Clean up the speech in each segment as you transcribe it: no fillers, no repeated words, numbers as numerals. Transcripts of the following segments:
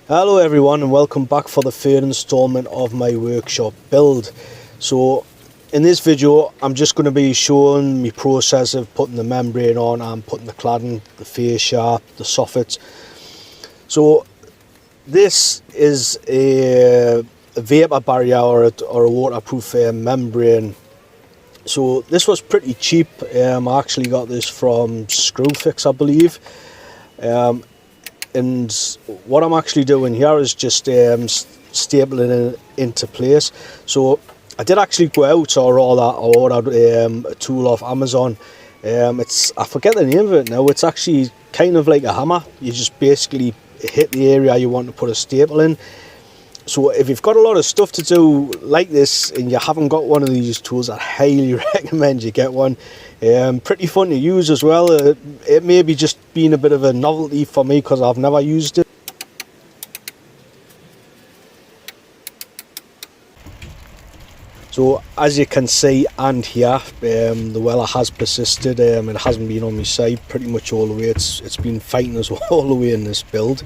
Hello everyone and welcome back for the third installment of my workshop build. So in this video I'm just going to be showing my process of putting the membrane on and putting the cladding, the fascia, the soffit. So this is a vapor barrier or a waterproof membrane. So this was pretty cheap. I actually got this from Screwfix, I believe. And what I'm actually doing here is just stapling it into place. So I did actually go out, or all that, I ordered a tool off Amazon. I forget the name of it now. It's actually kind of like a hammer. You just basically hit the area you want to put a staple in. So if you've got a lot of stuff to do like this and you haven't got one of these tools, I highly recommend you get one. Pretty fun to use as well. It may be just been a bit of a novelty for me because I've never used it. So as you can see and hear, the weather has persisted. It hasn't been on my side pretty much all the way. It's been fighting us all the way in this build.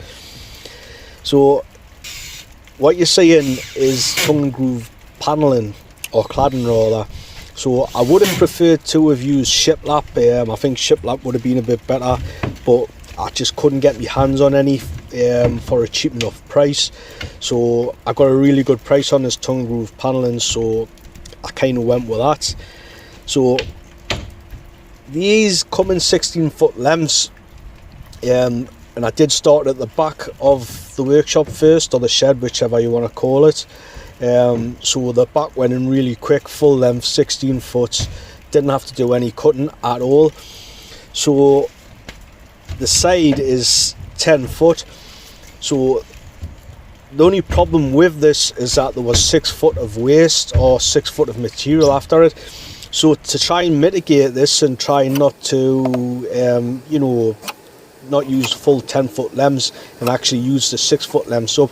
So what you're seeing is tongue and groove paneling, or cladding rather. So I would have preferred to have used shiplap. I think shiplap would have been a bit better, but I just couldn't get my hands on any for a cheap enough price. So I got a really good price on this tongue and groove paneling, so I kind of went with that. So these come in 16-foot lengths. And I did start at the back of the workshop first, or the shed, whichever you want to call it. So the back went in really quick, full length, 16 foot, didn't have to do any cutting at all. So the side is 10 foot. So the only problem with this is that there was 6 foot of waste, or 6 foot of material after it. So to try and mitigate this and try not to, not use full 10-foot lengths and actually use the 6-foot lengths up,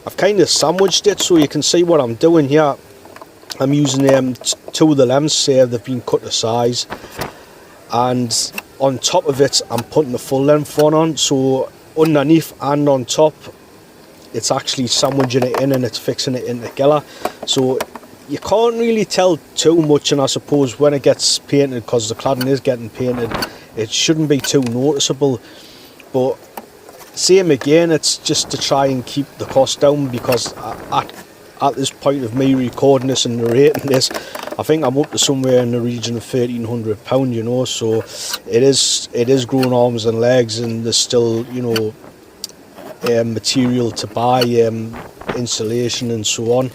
I've kind of sandwiched it. So you can see what I'm doing here. I'm using 2 of the lengths, they've been cut to size, and on top of it I'm putting the full length one on. So underneath and on top it's actually sandwiching it in and it's fixing it in together. So you can't really tell too much, and I suppose when it gets painted, because the cladding is getting painted, it shouldn't be too noticeable. But same again, it's just to try and keep the cost down, because at this point of me recording this and narrating this, I think I'm up to somewhere in the region of £1,300, so it is growing arms and legs, and there's still material to buy, insulation and so on.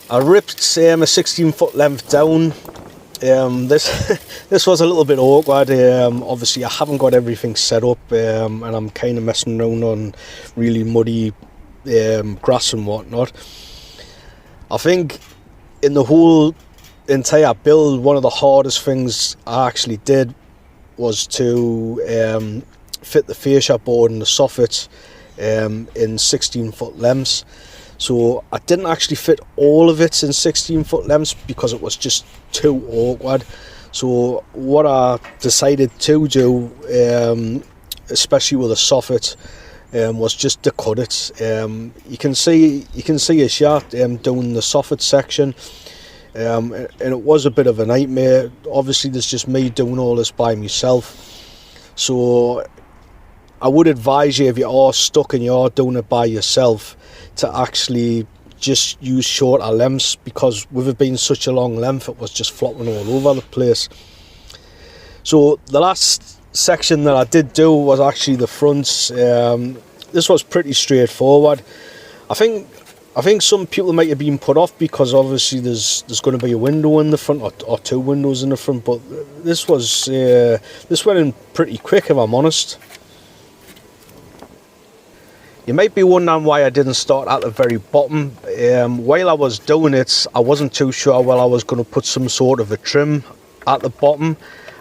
I ripped a 16-foot length down. This was a little bit awkward. Obviously I haven't got everything set up, and I'm kind of messing around on really muddy grass and whatnot. I think in the whole entire build, one of the hardest things I actually did was to fit the fascia board and the soffit in 16-foot lengths. So I didn't actually fit all of it in 16-foot lengths because it was just too awkward. So what I decided to do, especially with a soffit, was just to cut it. You can see a shot down the soffit section, and it was a bit of a nightmare. Obviously there's just me doing all this by myself. So I would advise you, if you are stuck and you are doing it by yourself, to actually just use shorter lengths, because with it being such a long length, it was just flopping all over the place. So the last section that I did do was actually the fronts. This was pretty straightforward. I think some people might have been put off because obviously there's going to be a window in the front, or 2 windows in the front, but this went in pretty quick, if I'm honest. You might be wondering why I didn't start at the very bottom. While I was doing it, I wasn't too sure whether I was going to put some sort of a trim at the bottom.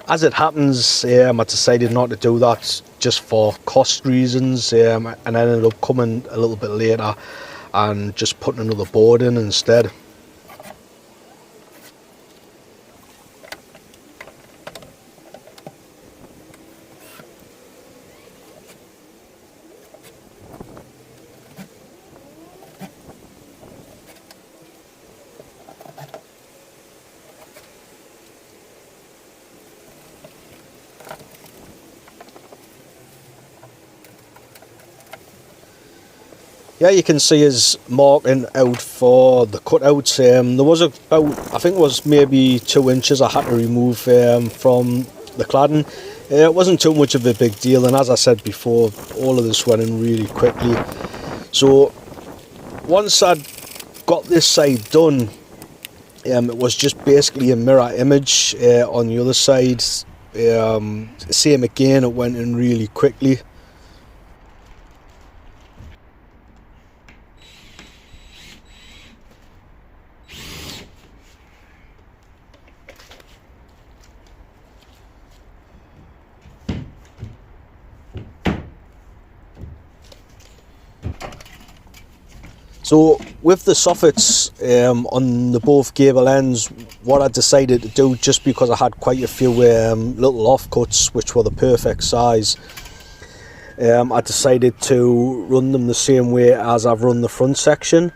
As it happens, I decided not to do that just for cost reasons, and I ended up coming a little bit later and just putting another board in instead. Yeah, you can see his marking out for the cutouts. There was about, I think it was maybe 2 inches I had to remove from the cladding. It wasn't too much of a big deal, and as I said before, all of this went in really quickly. So once I'd got this side done, it was just basically a mirror image on the other side. Same again, it went in really quickly. So with the soffits on the both gable ends, what I decided to do, just because I had quite a few little offcuts which were the perfect size, I decided to run them the same way as I've run the front section.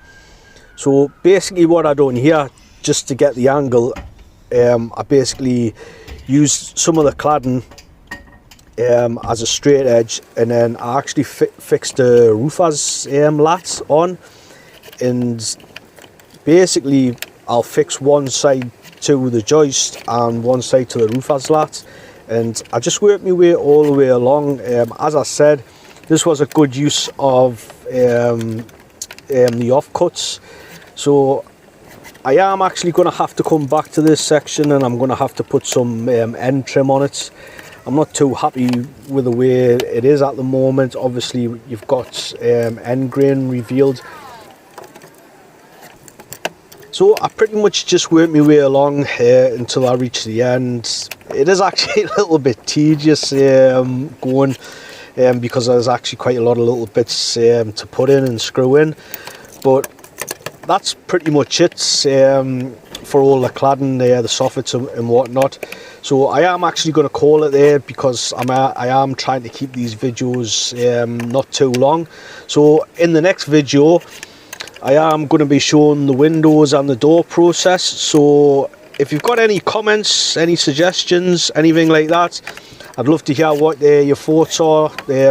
So basically what I done here, just to get the angle, I basically used some of the cladding as a straight edge, and then I actually fixed the roofer's lat on. And basically I'll fix one side to the joist and one side to the roofer's lat, and I just worked my way all the way along. As I said, this was a good use of the offcuts, so I am actually going to have to come back to this section, and I'm going to have to put some end trim on it. I'm not too happy with the way it is at the moment. Obviously you've got end grain revealed. So I pretty much just worked my way along until I reached the end. It is actually a little bit tedious going, because there's actually quite a lot of little bits to put in and screw in. But that's pretty much it for all the cladding, the soffits and whatnot. So I am actually going to call it there, because I am trying to keep these videos not too long. So in the next video, I am going to be showing the windows and the door process. So if you've got any comments, any suggestions, anything like that, I'd love to hear what your thoughts are,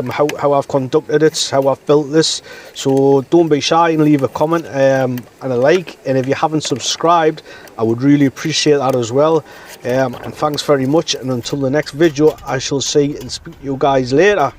how I've conducted it, how I've built this. So don't be shy and leave a comment and a like. And if you haven't subscribed, I would really appreciate that as well. And thanks very much. And until the next video, I shall see and speak to you guys later.